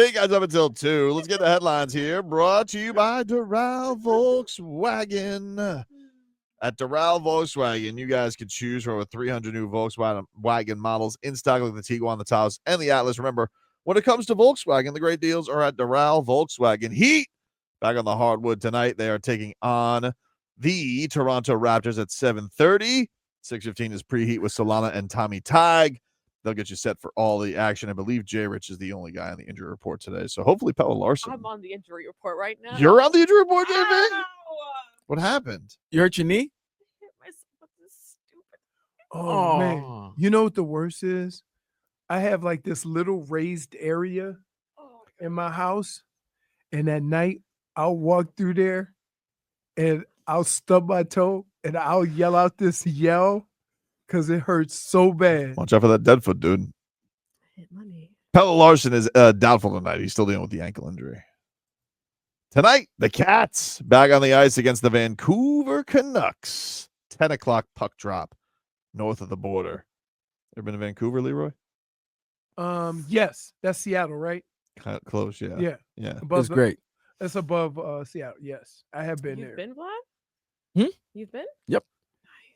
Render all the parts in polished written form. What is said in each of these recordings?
Hey guys, up until 2. Let's get the headlines here. Brought to you by Doral Volkswagen. At Doral Volkswagen, you guys can choose from over 300 new Volkswagen models in stock, like the Tiguan, the Taos, and the Atlas. Remember, when it comes to Volkswagen, the great deals are at Doral Volkswagen. Heat back on the hardwood tonight. They are taking on the Toronto Raptors at 7:30. 6:15 is preheat with Solana and Tommy Tig. They'll get you set for all the action. I believe Jay Rich is the only guy on the injury report today. So hopefully Pella Larson. I'm on the injury report right now. You're on the injury report, JV? What happened? You hurt your knee? I hit myself with this stupid. Oh, man. You know what the worst is? I have like this little raised area in my house. And at night, I'll walk through there and I'll stub my toe and I'll yell out this yell because it hurts so bad. Watch out for that dead foot, dude. I hit my knee. Pella Larson is doubtful tonight. He's still dealing with the ankle injury. Tonight, the Cats back on the ice against the Vancouver Canucks. 10 o'clock puck drop north of the border. Ever been to Vancouver, Leroy? Yes, that's Seattle, right? Kind of close, yeah. Yeah. Yeah. Above It's great. That's above Seattle. Yes, I have been You've there. been, Vlad? Hmm? You've been? Yep.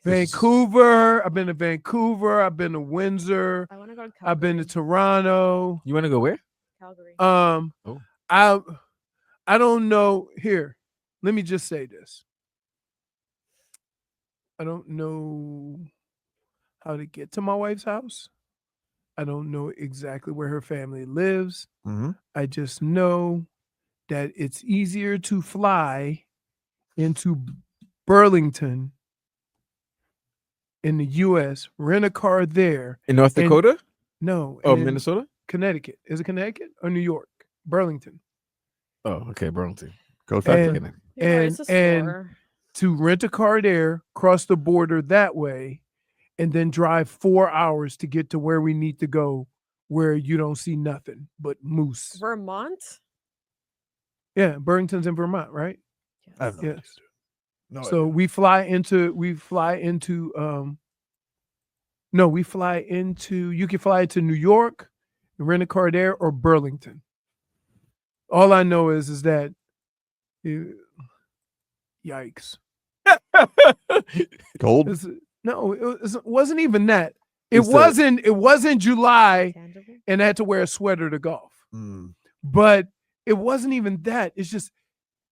Vancouver. I've been to Vancouver. I've been to Windsor. I want to go to Calgary. I've been to Toronto. You want to go where? Calgary. I don't know. Here, let me just say this. I don't know how to get to my wife's house. I don't know exactly where her family lives. Mm-hmm. I just know that it's easier to fly into Burlington in the U.S., rent a car there. In North Dakota? No. Oh, in Minnesota? Connecticut. Is it Connecticut or New York? Burlington. Oh, okay, Burlington. Code Factory. And to rent a car there, cross the border that way, and then drive 4 hours to get to where we need to go, where you don't see nothing but moose. Vermont? Yeah, Burlington's in Vermont, right? Yes. I have no idea, dude. No So idea. we fly into you can fly into New York, rent a car there, or Burlington. All I know is that yikes. Cold? It wasn't even that. It It's a- wasn't July Tangible? and I had to wear a sweater to golf. Mm. But it wasn't even that. It's just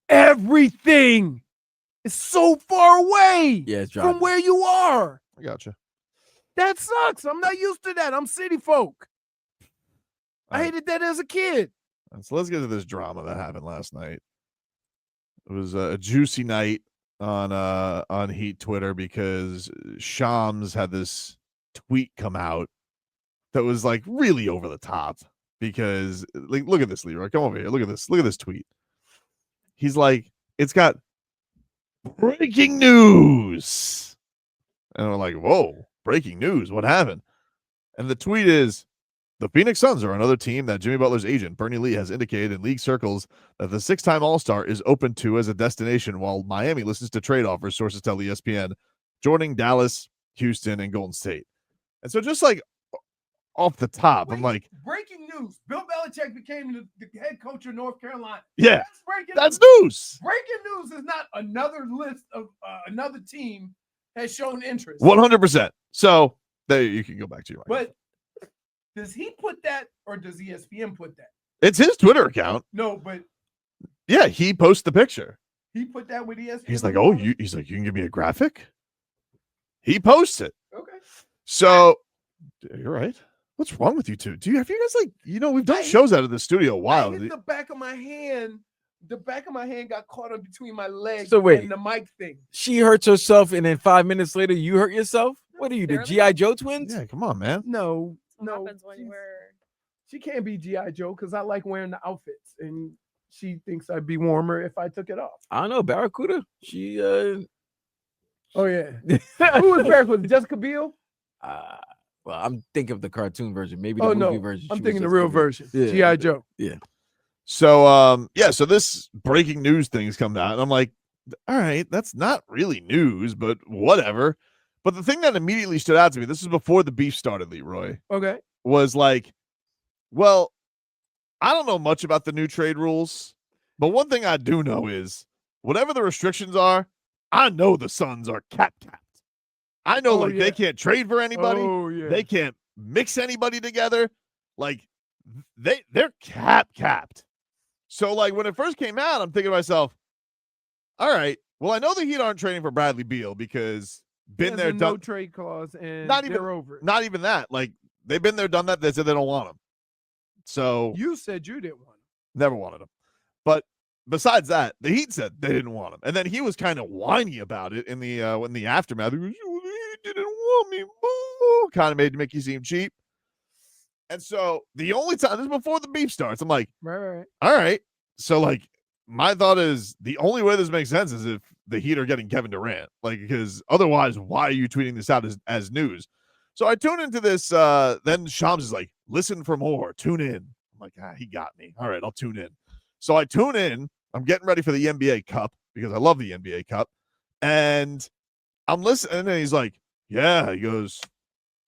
everything is so far away Yeah, it's from driving. where you are. I gotcha. That sucks. I'm not used to that. I'm city folk. I Alright. hated that as a kid. So let's get to this drama that happened last night. It was a juicy night on Heat Twitter because Shams had this tweet come out that was like really over the top because like look at this, Leroy. Come over here. Look at this. Look at this tweet. He's like, it's got breaking news. And we're like, whoa, breaking news. What happened? And the tweet is, the Phoenix Suns are another team that Jimmy Butler's agent, Bernie Lee, has indicated in league circles that the 6-time All-Star is open to as a destination, while Miami listens to trade offers, sources tell ESPN, joining Dallas, Houston, and Golden State. And so just like off the top, I'm like, breaking news. Bill Belichick became the head coach of North Carolina. yeah, that's news. Breaking news is not another list of another team has shown interest. 100%. So there you can go back to your mic. But does he put that or does ESPN put that? It's his Twitter account. No, but Yeah, he posts the picture. he put that with ESPN. He's like, he's like, you can give me a graphic? He posts it. Okay. So you're right. What's wrong with you two? Have you guys we've done shows out of the studio a while. I hit the back of my hand. The back of my hand got caught up between my legs So wait. and the mic thing. She hurts herself, and then 5 minutes later, you hurt yourself? What are you, the Barely. G.I. Joe twins? Yeah, come on, man. No, What no. happens when She can't be G.I. Joe because I like wearing the outfits, and she thinks I'd be warmer if I took it off. I don't know, Barracuda. She, Oh yeah. Who was Barracuda? Jessica Biel? well, I'm thinking of the cartoon version, maybe the Oh movie no, version. I'm she was thinking the Jessica real Biel. version. Yeah. G.I. Joe. Yeah. So so this breaking news thing's come out, and I'm like, all right, that's not really news, but whatever. But the thing that immediately stood out to me, this is before the beef started, Leroy, Okay. was like, well, I don't know much about the new trade rules, but one thing I do know is whatever the restrictions are, I know the Suns are capped. I know they can't trade for anybody. Oh, yeah. They can't mix anybody together. Like they're capped. So like when it first came out, I'm thinking to myself, all right, well, I know the Heat aren't trading for Bradley Beal because been there, done no trade clause, and not even they're over it. Not even that. Like they've been there, done that. They said they don't want him. So You said you didn't want him. never wanted him. But besides that, the Heat said they didn't want him, and then he was kind of whiny about it in the aftermath. He goes, "You didn't want me," boo. Kind of made Mickey seem cheap. And so the only time, this is before the beef starts, I'm like, Right. all right. So like my thought is the only way this makes sense is if the Heat are getting Kevin Durant, like, because otherwise, why are you tweeting this out as news? So I tune into this. Then Shams is like, listen for more, tune in. I'm like, he got me. All right, I'll tune in. So I tune in. I'm getting ready for the NBA Cup because I love the NBA Cup. And I'm listening, and he's like, yeah, he goes,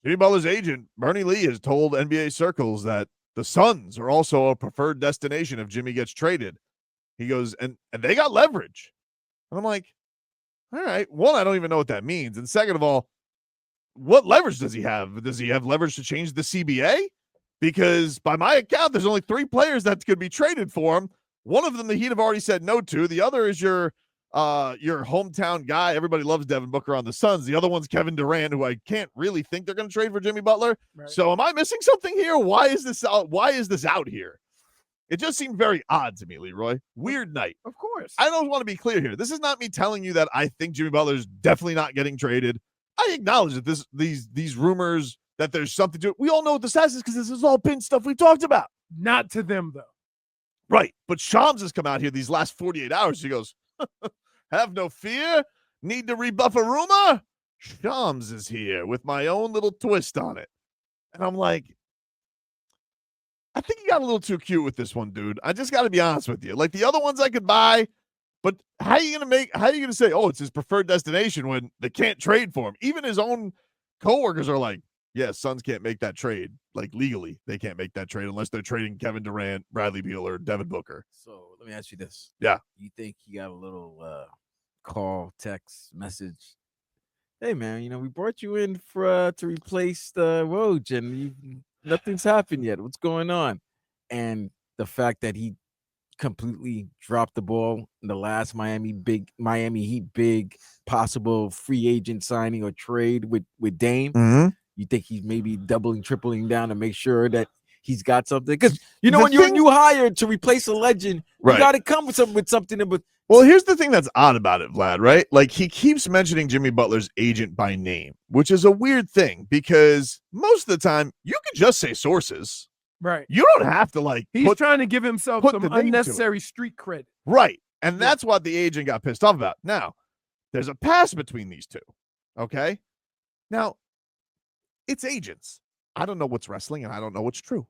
Jimmy Butler's agent, Bernie Lee, has told NBA circles that the Suns are also a preferred destination if Jimmy gets traded. He goes, and they got leverage. And I'm like, all right. One, I don't even know what that means. And second of all, what leverage does he have? Does he have leverage to change the CBA? Because by my account, there's only 3 players that could be traded for him. One of them the Heat have already said no to. The other is your hometown guy. Everybody loves Devin Booker on the Suns. The other one's Kevin Durant, who I can't really think they're going to trade for Jimmy Butler. Right. So am I missing something here? Why is this out here? It just seemed very odd to me, Leroy. Weird night. Of course. I don't want to be clear here. This is not me telling you that I think Jimmy Butler is definitely not getting traded. I acknowledge that these rumors that there's something to it. We all know what the status is because this has all been stuff we talked about. Not to them, though. Right. But Shams has come out here these last 48 hours. He goes, have no fear. Need to rebuff a rumor? Shams is here with my own little twist on it. And I'm like, I think you got a little too cute with this one, dude. I just got to be honest with you. Like the other ones I could buy, but how are you going to say, oh, it's his preferred destination when they can't trade for him? Even his own coworkers are like, yeah, Suns can't make that trade. Like legally, they can't make that trade unless they're trading Kevin Durant, Bradley Beal, or Devin Booker. So let me ask you this. Yeah. You think he got a little call, text, message? Hey, man, we brought you in for to replace the Woj, and nothing's happened yet. What's going on? And the fact that he completely dropped the ball in the last Miami Heat big possible free agent signing or trade with Dame. Mm-hmm. You think he's maybe doubling, tripling down to make sure that he's got something? Because The when thing- you hired to replace a legend, Right. you got to come with something. But Well, here's the thing that's odd about it, Vlad, right? Like he keeps mentioning Jimmy Butler's agent by name, which is a weird thing because most of the time you can just say sources. Right. You don't have to He's trying to give himself put some the name to it. unnecessary street credit. Right. And that's what the agent got pissed off about. Now, there's a pass between these two. Okay. Now, it's agents. I don't know what's wrestling and I don't know what's true.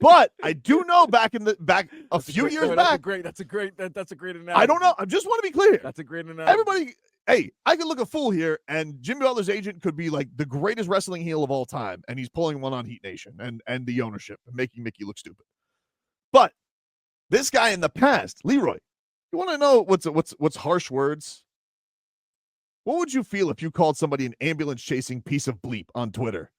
But I do know back a few years back. That's a great analogy. I don't know. I just want to be clear. That's a great analogy. Everybody, hey, I could look a fool here, and Jimmy Butler's agent could be like the greatest wrestling heel of all time, and he's pulling one on Heat Nation and the ownership and making Mickey look stupid. But this guy in the past, Leroy, you want to know what's harsh words? What would you feel if you called somebody an ambulance chasing piece of bleep on Twitter?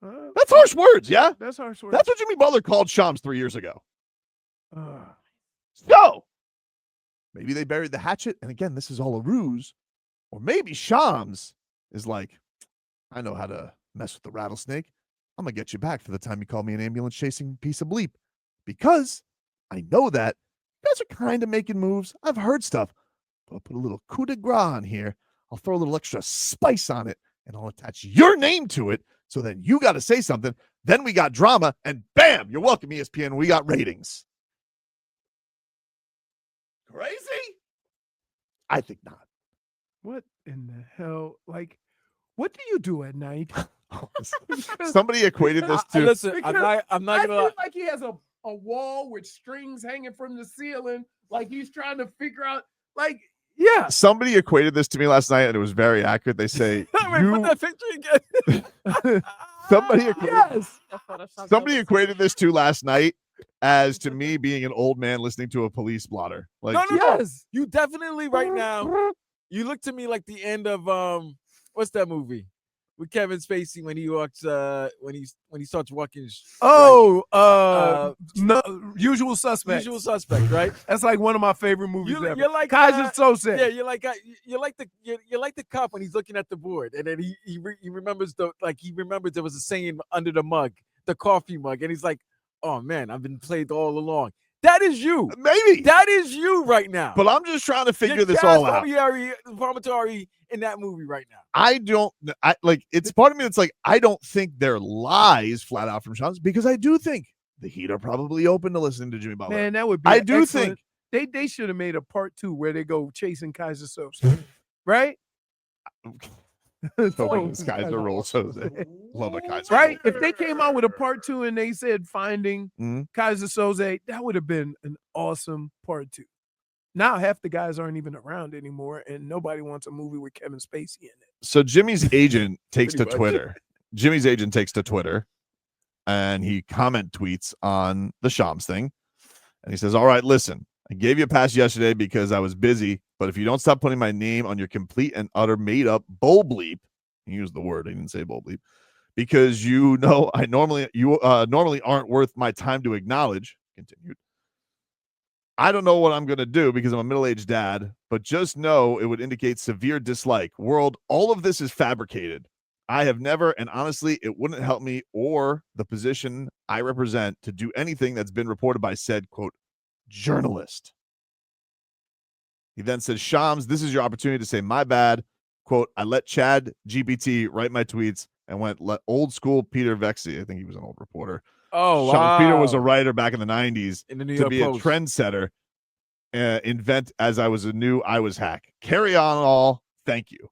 That's harsh words, yeah? That's harsh words. That's what Jimmy Butler called Shams 3 years ago. So, maybe they buried the hatchet, and again, this is all a ruse. Or maybe Shams is like, I know how to mess with the rattlesnake. I'm going to get you back for the time you called me an ambulance-chasing piece of bleep. Because I know that you guys are kind of making moves. I've heard stuff. But I'll put a little coup de grace on here. I'll throw a little extra spice on it, and I'll attach your name to it. So then you got to say something. Then we got drama, and bam, you're welcome, ESPN. We got ratings. Crazy? I think not. What in the hell? Like, what do you do at night? Somebody equated this to. Listen, Because I'm not I gonna feel like he has a wall with strings hanging from the ceiling, like he's trying to figure out, like, yeah. Somebody equated this to me last night, and it was very accurate. They say, Wait, put that picture again. Somebody equated, Yes. The Photoshop somebody was- equated this to last night as to me being an old man listening to a police blotter. Like, No. Yes. You definitely right now. You look to me like the end of what's that movie with Kevin Spacey when he walks when he starts walking. Oh, right, no, Usual Suspects. Usual Suspect, right? That's like one of my favorite movies ever. You're like Kaiser Sose. Yeah, you're like the cop when he's looking at the board, and then he remembers he remembers there was a saying under the mug, the coffee mug, and he's like, "Oh man, I've been played all along." That is you. maybe. That is you right now. But I'm just trying to figure You're this Chaz all out. Palminteri in that movie right now. I like, it's part of me that's like, I don't think they're lies flat out from Shams, because I do think the Heat are probably open to listening to Jimmy Butler. Man, that would be. I do excellent. They should have made a part 2 where they go chasing Kaiser Sose, right? Hoping this guy's a roll, so love a Kaiser. Right? If they came out with a part 2 and they said finding Mhm. Kaiser Soze, that would have been an awesome part 2. Now half the guys aren't even around anymore, and nobody wants a movie with Kevin Spacey in it. So Jimmy's agent takes to Pretty much. Twitter. Jimmy's agent takes to Twitter, and he comment tweets on the Shams thing. And he says, "All right, listen, I gave you a pass yesterday because I was busy, but if you don't stop putting my name on your complete and utter made up bull bleep," he used the word, he didn't say bull bleep, "because you know I normally aren't worth my time to acknowledge," continued, "I don't know what I'm going to do because I'm a middle-aged dad, but just know it would indicate severe dislike. World, all of this is fabricated. I have never, and honestly, it wouldn't help me or the position I represent to do anything that's been reported by said, quote, journalist." He then says, "Shams, this is your opportunity to say my bad. Quote, I let Chad GPT write my tweets and let old school Peter Vexi," I think he was an old reporter. Oh, Shams Peter was a writer back in the 90s in the New to York be Post. a trendsetter, invent as I was a new I was hack. Carry on all. Thank you.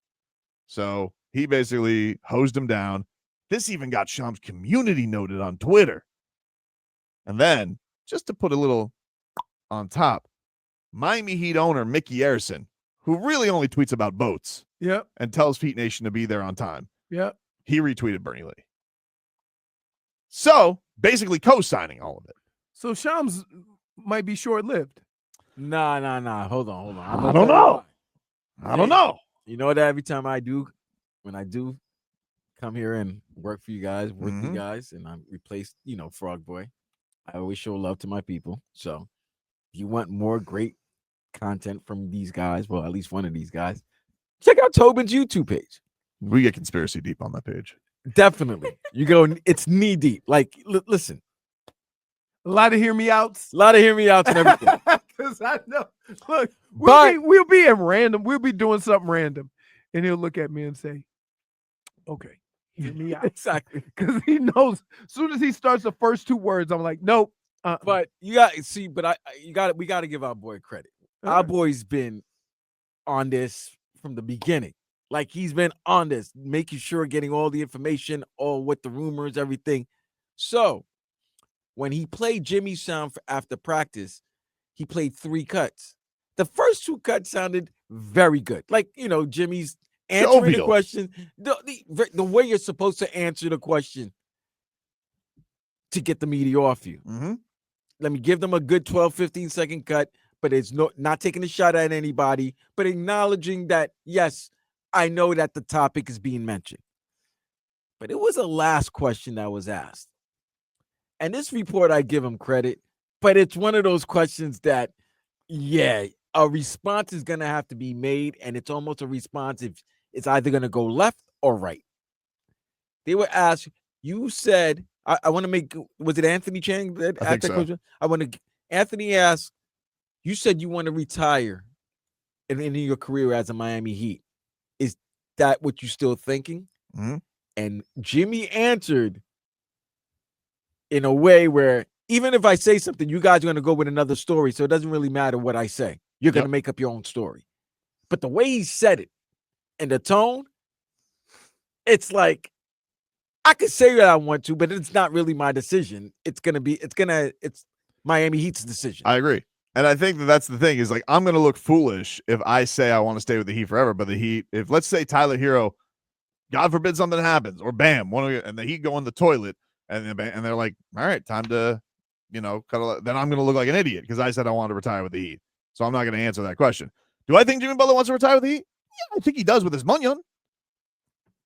So he basically hosed him down. This even got Shams community noted on Twitter. And then, just to put a little on top, Miami Heat owner Mickey Arison, who really only tweets about boats Yep, and tells Heat Nation to be there on time, yep. he retweeted Bernie Lee. So basically co-signing all of it. So Shams might be short-lived. Nah. Hold on. I don't know. I don't know. You know that every time when I do come here and work for you guys, work with you guys, and I replace, Frog Boy, I always show love to my people. So if you want more great content from these guys, well, at least one of these guys, check out Tobin's YouTube page. We get conspiracy deep on that page. Definitely. You go, it's knee deep. Like, listen, A lot of hear me outs. a lot of hear me outs and everything. Because I know. Look, But- we'll be in random. We'll be doing something random. And he'll look at me and say, "Okay, hear me out." Exactly. Because he knows as soon as he starts the first 2 words, I'm like, nope. But we got to give our boy credit. Our boy's been on this from the beginning. Like, he's been on this, making sure, getting all the information, all what the rumors, everything. So when he played Jimmy's sound after practice, he played 3 cuts. The first 2 cuts sounded very good. Like, Jimmy's answering the Jovial. question, the way you're supposed to answer the question to get the media off you. Mm-hmm. Let me give them a good 12, 15-second cut, but it's not taking a shot at anybody, but acknowledging that, yes, I know that the topic is being mentioned. But it was a last question that was asked. And this report, I give him credit, but it's one of those questions that, yeah, a response is going to have to be made, and it's almost a response if it's either going to go left or right. They were asked, you said, I want to make, was it Anthony Chang that I asked think that so. question? Anthony asked, you said you want to retire in your career as a Miami Heat. Is that what you're still thinking? Mhm. And Jimmy answered in a way where even if I say something, you guys are going to go with another story. So it doesn't really matter what I say. You're going to make up your own story. But the way he said it and the tone, it's like, I could say what I want to, but it's not really my decision. It's Miami Heat's decision. I agree. And I think that's the thing is, like, I'm going to look foolish if I say I want to stay with the Heat forever. But the Heat, if let's say Tyler Hero God forbid something happens, or bam, and the Heat go in the toilet, and they're like, all right, time to, then I'm going to look like an idiot because I said I wanted to retire with the Heat. So I'm not going to answer that question. Do I think Jimmy Butler wants to retire with the Heat? Yeah, I think he does with his munyon.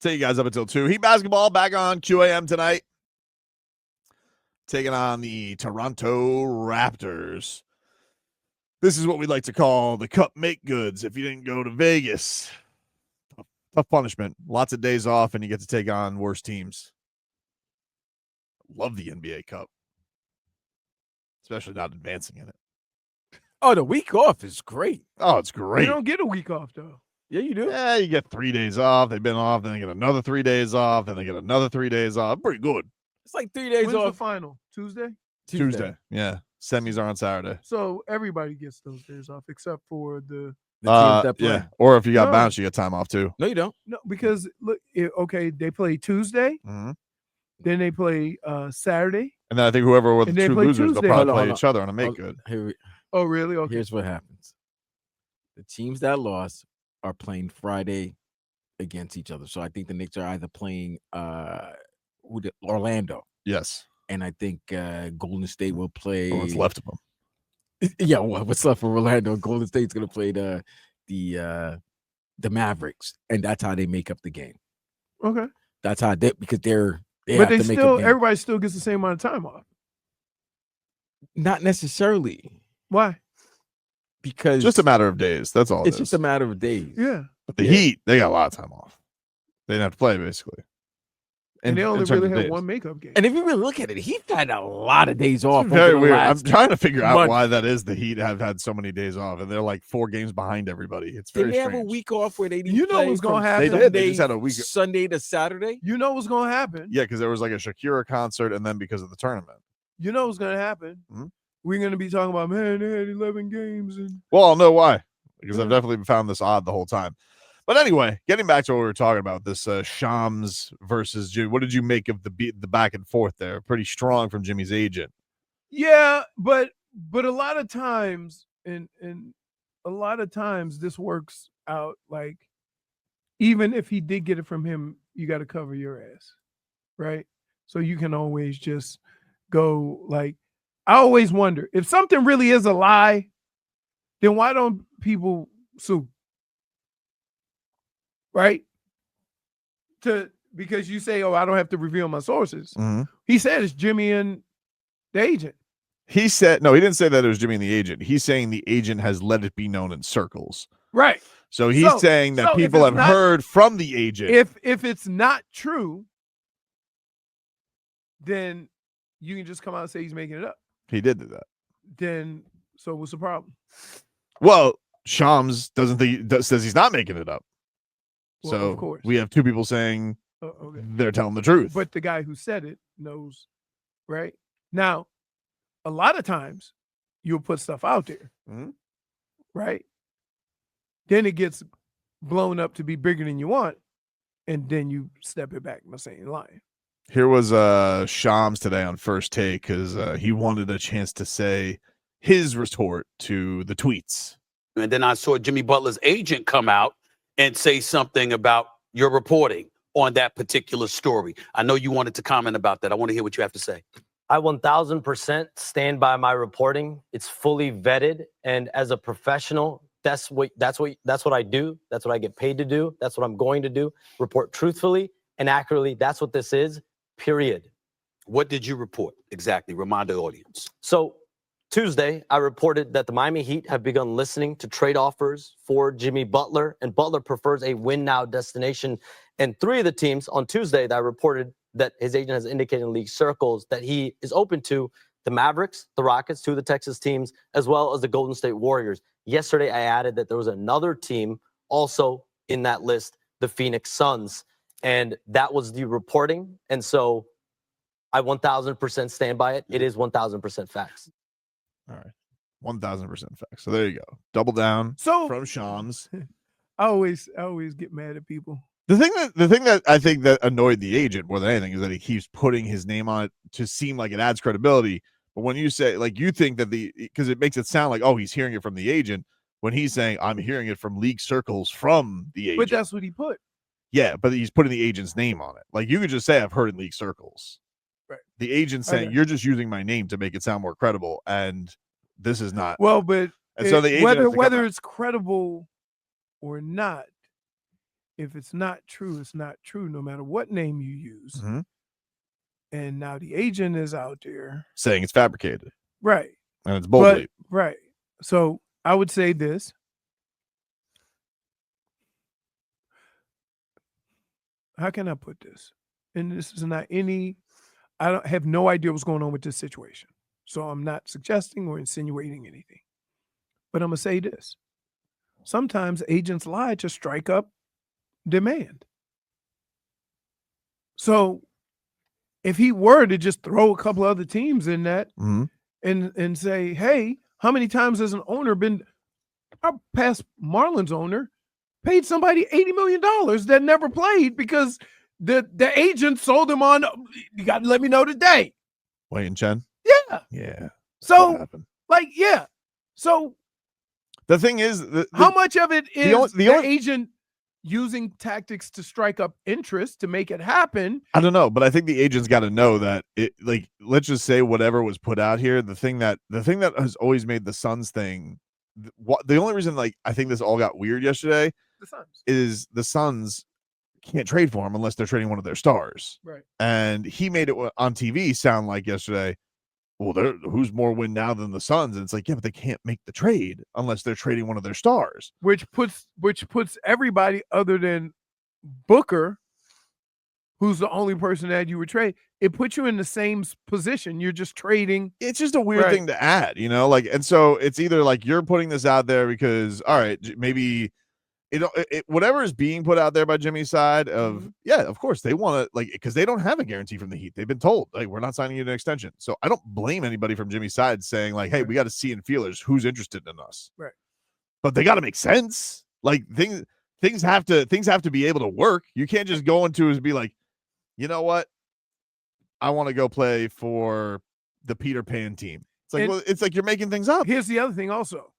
Take you guys up until 2. Heat basketball back on QAM tonight. Taking on the Toronto Raptors. This is what we like to call the cup make goods if you didn't go to Vegas. Tough punishment. Lots of days off, and you get to take on worse teams. Love the NBA Cup. Especially not advancing in it. Oh, the week off is great. Oh, it's great. You don't get a week off, though. Yeah, you do. Yeah, you get 3 days off. They've been off. Then they get another 3 days off. Then they get another 3 days off. Pretty good. It's like 3 days When's the off. final? Tuesday? Tuesday. Yeah. Semis are on Saturday. So everybody gets those days off except for The teams that play. Yeah. Or if you got No. bounced, you get time off too. No, you don't. no, because look, okay, they play Tuesday, Mm-hmm. then they play Saturday. And then I think whoever were the And they two play losers, Tuesday. they'll probably Hold on, play hold each other on a make good. Oh, really? Okay. Here's what happens. The teams that lost are playing Friday against each other. So I think the Knicks are either playing Orlando, Yes. and I think Golden State will play. Or what's left of them. Yeah, what's left for Orlando? Golden State's gonna play the Mavericks, and that's how they make up the game. Okay. That's how because they But have they to make still, a game. everybody still gets the same amount of time off. Not necessarily, Why? because Just a matter of days. That's all. it's just a matter of days. Yeah. But the yeah. Heat, they got a lot of time off. They didn't have to play basically. And they only in terms really of had days. one makeup game. And if you really look at it, he's had a lot of days off. It's very over the weird. I'm last trying to figure out month. why that is. The Heat have had so many days off, and they're like 4 games behind everybody. It's very Did they have a strange. week off where they didn't You know play what's gonna from happen. They did. They just had a week. Sunday to Saturday? You know what's going to happen. Yeah, because there was like a Shakira concert, and then because of the tournament. You know what's going to happen. Mhm. We're going to be talking about, man, they had 11 games. And Well, I'll know why, because I've Yeah. definitely found this odd the whole time. But anyway, getting back to what we were talking about, this Shams versus Jimmy. What did you make of the back and forth there? Pretty strong from Jimmy's agent. yeah, but a lot of times, and a lot of times this works out like, even if he did get it from him, you got to cover your ass, right? So you can always just go like, I always wonder if something really is a lie, then why don't people sue? Right? Because you say, oh, I don't have to reveal my sources. Mm-hmm. He said it's Jimmy and the agent. He said, no, he didn't say that it was Jimmy and the agent. He's saying the agent has let it be known in circles. Right. So he's So- saying that so if people it's have not- heard from the agent. If it's not true, then you can just come out and say he's making it up. He did do that. Then so what's the problem? Well, Shams says he's not making it up. Well, So of course. we have 2 people saying Oh, okay. they're telling the truth. But the guy who said it knows, right? Now, a lot of times you'll put stuff out there, Mhm. right? Then it gets blown up to be bigger than you want, and then you step it back by saying lying. Here was Shams today on First Take because he wanted a chance to say his retort to the tweets. And then I saw Jimmy Butler's agent come out and say something about your reporting on that particular story. I know you wanted to comment about that. I want to hear what you have to say. I 1000% stand by my reporting. It's fully vetted, and as a professional, that's what I do. That's what I get paid to do. That's what I'm going to do. Report truthfully and accurately. That's what this is. Period. What did you report exactly? Remind the audience. So Tuesday, I reported that the Miami Heat have begun listening to trade offers for Jimmy Butler, and Butler prefers a win-now destination. And 3 of the teams on Tuesday that I reported that his agent has indicated in league circles that he is open to: the Mavericks, the Rockets, 2 of the Texas teams, as well as the Golden State Warriors. Yesterday, I added that there was another team also in that list, the Phoenix Suns. And that was the reporting. And so I 1000% stand by it. It is 1000% facts. All right. 1000% facts. So there you go. Double down So from Shams. I always get mad at people. The thing that I think that annoyed the agent more than anything is that he keeps putting his name on it to seem like it adds credibility. But when you say, like, you think that because it makes it sound like, oh, he's hearing it from the agent, when he's saying, I'm hearing it from league circles from the agent. But that's what he put. Yeah, but he's putting the agent's name on it. Like you could just say I've heard in league circles. Right. The agent saying Okay. you're just using my name to make it sound more credible, and this is not. Well, but And so the agent has to come whether out. it's credible or not, if it's not true, it's not true, no matter what name you use. Mhm. And now the agent is out there, saying it's fabricated, right? and it's boldly. Right. So I would say this. How can I put this? And this is not I don't have no idea what's going on with this situation. So I'm not suggesting or insinuating anything. But I'm going to say this. Sometimes agents lie to strike up demand. So if he were to just throw a couple other teams in that Mhm. and say, hey, how many times has an owner been, our past Marlins owner paid somebody $80 million that never played because the agent sold him on, you got to let me know today. Wait and Chen. Yeah. Yeah. What So, happened? like, yeah. So The thing is, how much of it is the the only- agent using tactics to strike up interest to make it happen? I don't know, but I think the agent's got to know that it. Like, let's just say whatever was put out here. The thing that has always made the Suns thing. The only reason, like, I think this all got weird yesterday The Suns. is the Suns can't trade for him unless they're trading one of their stars. Right. And he made it on TV sound like yesterday, well, who's more win now than the Suns? And it's like, yeah, but they can't make the trade unless they're trading one of their stars. Which puts everybody other than Booker, who's the only person that you would trade, it puts you in the same position. You're just trading. It's just a weird Right. thing to add, like, and so it's either like you're putting this out there because, all right, maybe whatever is being put out there by Jimmy's side of, Mhm. yeah, of course they want to, like, because they don't have a guarantee from the Heat. They've been told, like, we're not signing you to an extension. So I don't blame anybody from Jimmy's side saying, like, hey, Right. we got to see in feelers who's interested in us. Right. But they got to make sense. Like things have to be able to work. You can't just go into it and be like, you know what? I want to go play for the Peter Pan team. It's like, And- well, it's like you're making things up. Here's the other thing also.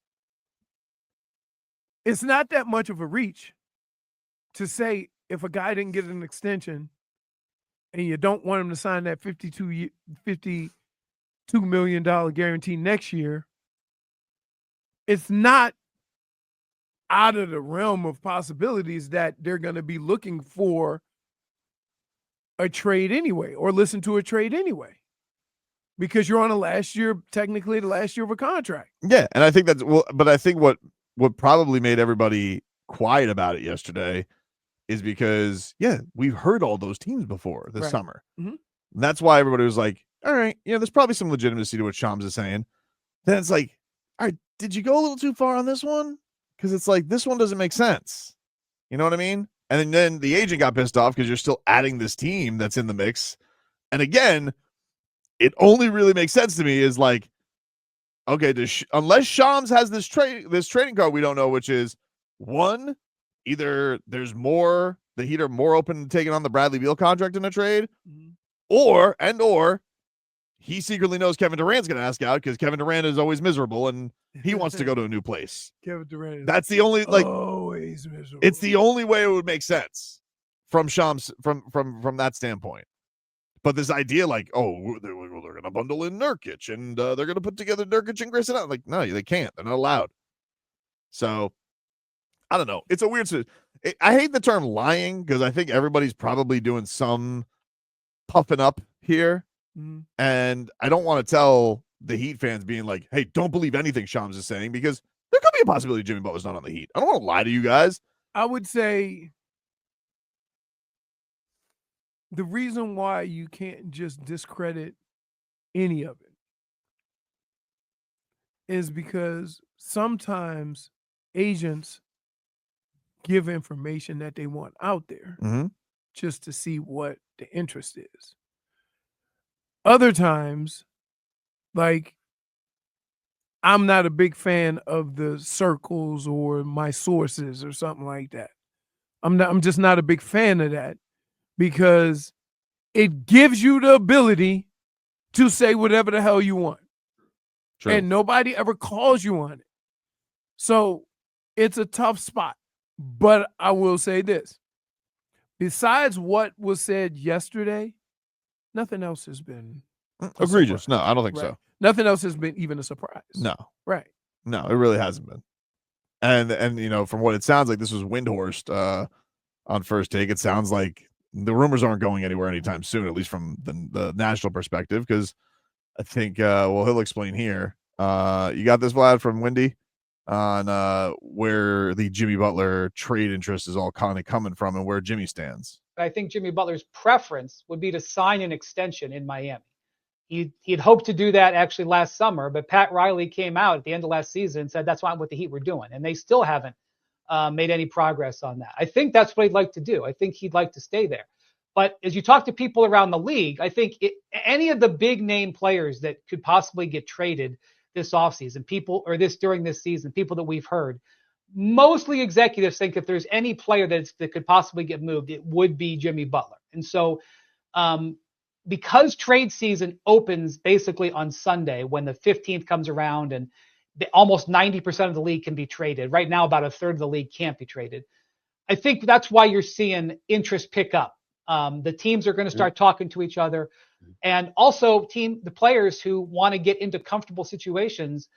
It's not that much of a reach to say if a guy didn't get an extension and you don't want him to sign that $52 million guarantee next year, it's not out of the realm of possibilities that they're going to be looking for a trade anyway, or listen to a trade anyway, because you're on technically the last year of a contract. Yeah, and I think that's but I think what probably made everybody quiet about it yesterday is because, yeah, we've heard all those teams before this Right. summer. Mhm. And that's why everybody was like, all right, there's probably some legitimacy to what Shams is saying. Then it's like, all right, did you go a little too far on this one? Because it's like, this one doesn't make sense. You know what I mean? And then the agent got pissed off because you're still adding this team that's in the mix. And again, it only really makes sense to me is like, okay, unless Shams has this trading card we don't know, which is one, either the Heat are more open to taking on the Bradley Beal contract in a trade, Mhm. or he secretly knows Kevin Durant's going to ask out because Kevin Durant is always miserable and he wants to go to a new place. Kevin Durant. That's the only Always miserable. it's the only way it would make sense from Shams from that standpoint. But this idea, like, oh, they're going to bundle in Nurkic and they're going to put together Nurkic and Grayson out. Like, no, they can't. They're not allowed. So, I don't know. It's a weird. I hate the term lying because I think everybody's probably doing some puffing up here. Mhm. And I don't want to tell the Heat fans being like, hey, don't believe anything Shams is saying, because there could be a possibility Jimmy Butler's not on the Heat. I don't want to lie to you guys. I would say the reason why you can't just discredit any of it is because sometimes agents give information that they want out there Mm-hmm. just to see what the interest is. Other times, like, I'm not a big fan of the circles or my sources or something like that. I'm just not a big fan of that, because it gives you the ability to say whatever the hell you want. True. And nobody ever calls you on it. So it's a tough spot. But I will say this. besides what was said yesterday, nothing else has been a egregious. surprise. No, I don't think Right. so. Nothing else has been even a surprise. No, Right. no, it really hasn't been. And you know, from what it sounds like, this was Windhorst on First Take. It sounds like the rumors aren't going anywhere anytime soon, at least from the national perspective, because I think well, he'll explain here. You got this, Vlad, from Wendy on where the Jimmy Butler trade interest is all kind of coming from and where Jimmy stands. I think Jimmy Butler's preference would be to sign an extension in Miami. He'd hoped to do that actually last summer, but Pat Riley came out at the end of last season and said that's not what the Heat were doing, and they still haven't made any progress on that. I think that's what he'd like to do. I think he'd like to stay there. But as you talk to people around the league, I think any of the big name players that could possibly get traded this offseason, during this season, people that we've heard, mostly executives think if there's any player that could possibly get moved, it would be Jimmy Butler. And so because trade season opens basically on Sunday when the 15th comes around and almost 90% of the league can be traded. Right now, about a third of the league can't be traded. I think that's why you're seeing interest pick up. The teams are going to start talking to each other. And also the players who want to get into comfortable situations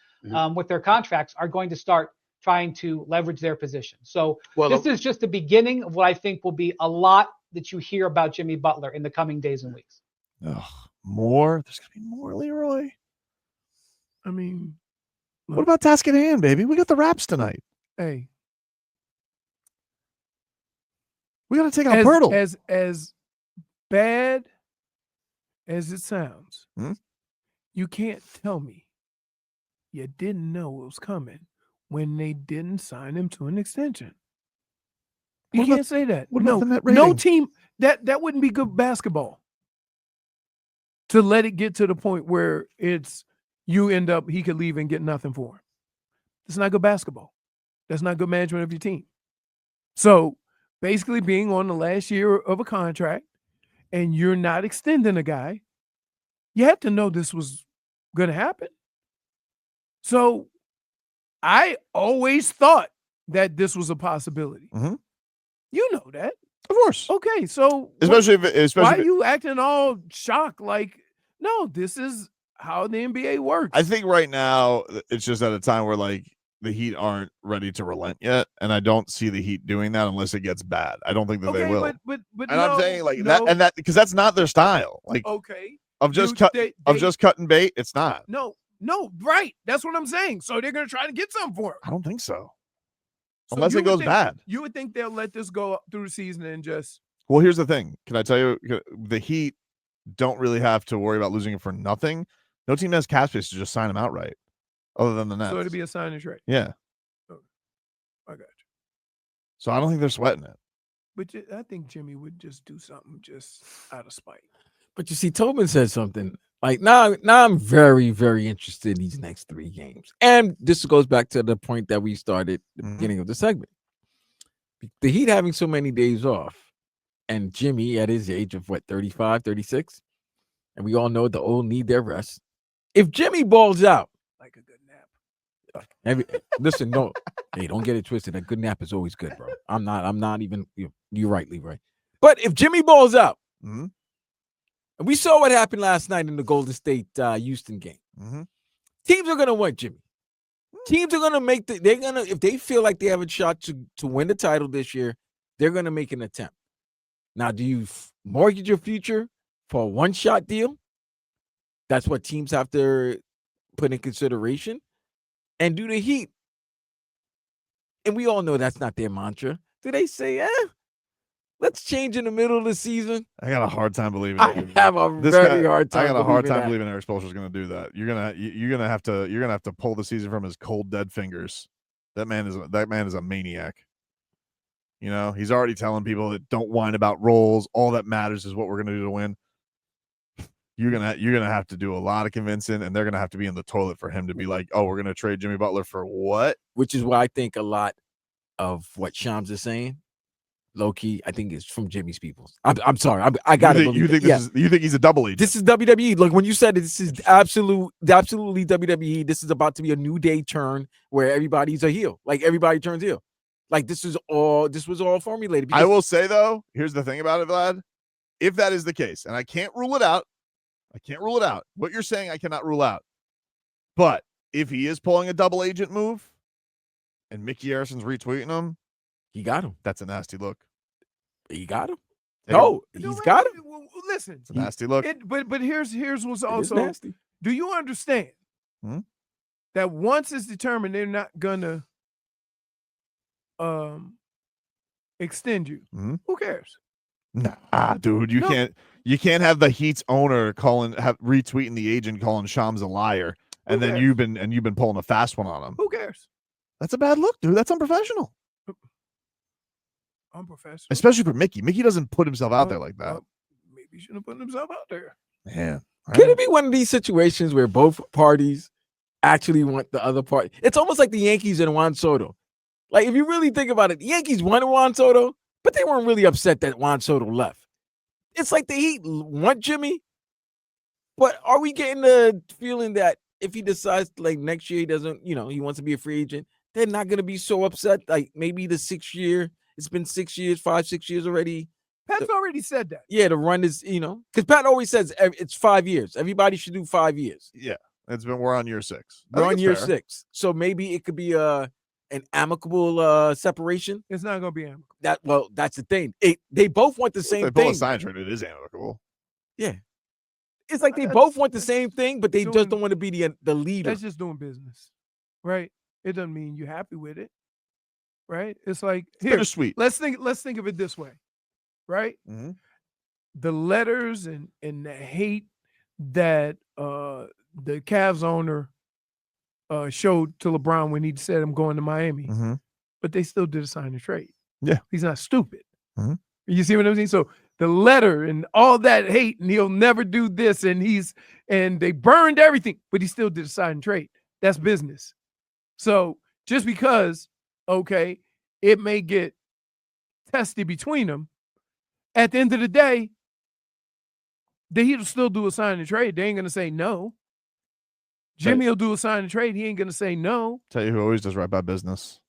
with their contracts are going to start trying to leverage their position. So this is just the beginning of what I think will be a lot that you hear about Jimmy Butler in the coming days and weeks. More? There's going to be more, Leroy. I mean, look, what about task at hand, baby? We got the Raps tonight. hey, We got to take out Pirtle. As bad as it sounds, you can't tell me you didn't know it was coming when they didn't sign him to an extension. You can't say that. No team that wouldn't be good basketball. To let it get to the point where he could leave and get nothing for him. It's not good basketball. That's not good management of your team. So basically being on the last year of a contract and you're not extending a guy, you had to know this was going to happen. So I always thought that this was a possibility. You know that. Of course. Okay, so why are you acting all shocked? Like, no, this is how the NBA works. I think right now it's just at a time where like the Heat aren't ready to relent yet, and I don't see the Heat doing that unless it gets bad. I don't think that they will. But and I'm saying like that, and that because that's not their style. Like of just cutting bait. It's not. No, right. That's what I'm saying. So they're gonna try to get something for it. I don't think so. Unless it goes bad. You would think they'll let this go through the season and just. Well, here's the thing. Can I tell you, the Heat don't really have to worry about losing him for nothing. No team has cap space to just sign him outright, other than the Nets. So it'd be a sign and trade. Yeah. Okay. I got you. So I don't think they're sweating it. But I think Jimmy would just do something just out of spite. But you see, Tobin said something like, now I'm very, very interested in these next 3 games. And this goes back to the point that we started at the beginning of the segment. The Heat having so many days off, and Jimmy at his age of 35, 36, and we all know the old need their rest. If Jimmy balls out, like a good nap. Listen, no, hey, don't get it twisted. A good nap is always good, bro. I'm not even, you're right, Leroy. But if Jimmy balls out, and we saw what happened last night in the Golden State Houston game. Teams are gonna want Jimmy. Teams are gonna if they feel like they have a shot to win the title this year, they're gonna make an attempt. Now, do you mortgage your future for a one-shot deal? That's what teams have to put in consideration. And do the Heat, and we all know that's not their mantra. Do they say, let's change in the middle of the season? I got a hard time believing it. I have a very hard time. I got a hard time believing Eric Spoelstra is going to do that. You're gonna have to pull the season from his cold dead fingers. That man is a maniac. You know, he's already telling people that don't whine about roles. All that matters is what we're gonna do to win. You're gonna have to do a lot of convincing, and they're gonna have to be in the toilet for him to be like, oh, we're gonna trade Jimmy Butler for what? Which is why I think a lot of what Shams is saying, low key, I think is from Jimmy's people. I'm sorry, I got to believe. You think he's a double agent? This is WWE. Like when you said this is absolutely WWE. This is about to be a new day turn where everybody's a heel. Like everybody turns heel. Like this was all formulated. I Because will say though, here's the thing about it, Vlad. If that is the case, and I can't rule it out, What you're saying, I cannot rule out. But if he is pulling a double agent move, and Mickey Harrison's retweeting him, he got him. that's a nasty look. He got him. Take No, it. he's got him. Listen, It's a nasty look. but here's what's It is also. nasty. Do you understand that once it's determined they're not gonna extend you, who cares? Nah, dude, you can't have the Heat's owner retweeting the agent calling Shams a liar, and then you've been pulling a fast one on him. Who cares? That's a bad look, dude. That's unprofessional. Unprofessional. Especially for Mickey. Mickey doesn't put himself out there like that. Maybe he shouldn't have put himself out there. Man. Could it be one of these situations where both parties actually want the other party? It's almost like the Yankees and Juan Soto. Like, if you really think about it, the Yankees wanted Juan Soto, but they weren't really upset that Juan Soto left. It's like the Heat want Jimmy, but are we getting the feeling that if he decides, like, next year he doesn't, he wants to be a free agent, they're not going to be so upset? Like, maybe the 6th year, it's been 6 years, 5-6 years already. Pat's already said that. Yeah, the run is, because Pat always says it's 5 years. Everybody should do 5 years. Yeah, we're on year 6. We're on year 6. So maybe it could be an amicable separation. It's not going to be amicable. That's the thing. They both want the same If they pull thing. a sign trade, it is amicable. Yeah. It's like they both want the same thing, but they just don't want to be the leader. That's just doing business, right? It doesn't mean you're happy with it, right? It's like, here, bittersweet. Let's think of it this way, right? Mm-hmm. The letters and the hate that the Cavs owner showed to LeBron when he said, I'm going to Miami, but they still did a sign and trade. Yeah. He's not stupid. You see what I'm saying? So the letter and all that hate, and he'll never do this, and they burned everything, but he still did a sign and trade. That's business. So just because, it may get testy between them, at the end of the day, the Heat will still do a sign and trade. They ain't gonna say no. Jimmy will do a sign and trade. He ain't gonna say no. Tell you who always does right by business.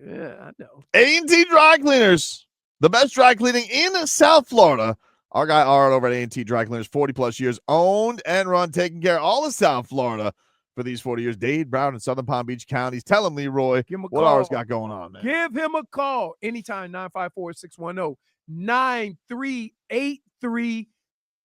Yeah, I know. A&T Dry Cleaners, the best dry cleaning in South Florida. Our guy Art over at A&T Dry Cleaners, 40+ years, owned and run, taking care of all of South Florida for these 40 years. Dade, Broward, and Southern Palm Beach counties. Tell him, Leroy, what Art's got going on, man. Give him a call anytime, 954-610-9383.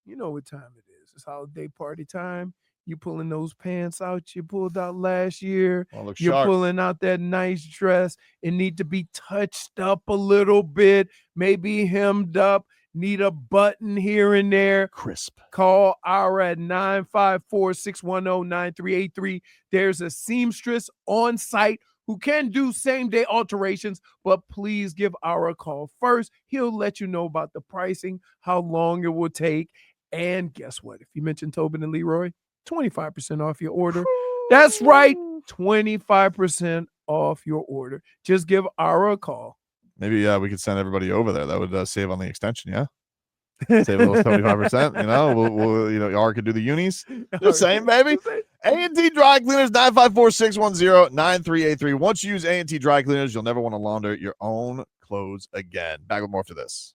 You know what time it is. It's holiday party time. You pulling those pants out you pulled out last year. You're sharp. Pulling out that nice dress. It need to be touched up a little bit, maybe hemmed up, need a button here and there. Crisp. Call our at 954-610-9383. There's a seamstress on site who can do same-day alterations, but please give our a call first. He'll let you know about the pricing, how long it will take, and guess what? If you mention Tobin and Leroy, 25% off your order. That's right, 25% off your order. Just give our a call. Maybe we could send everybody over there. That would save on the extension, yeah? Save those 75%, we'll Art could do the unis. Just saying, baby. A&T Dry Cleaners, 954-610-9383. Once you use A&T Dry Cleaners, you'll never want to launder your own clothes again. Back with more after this.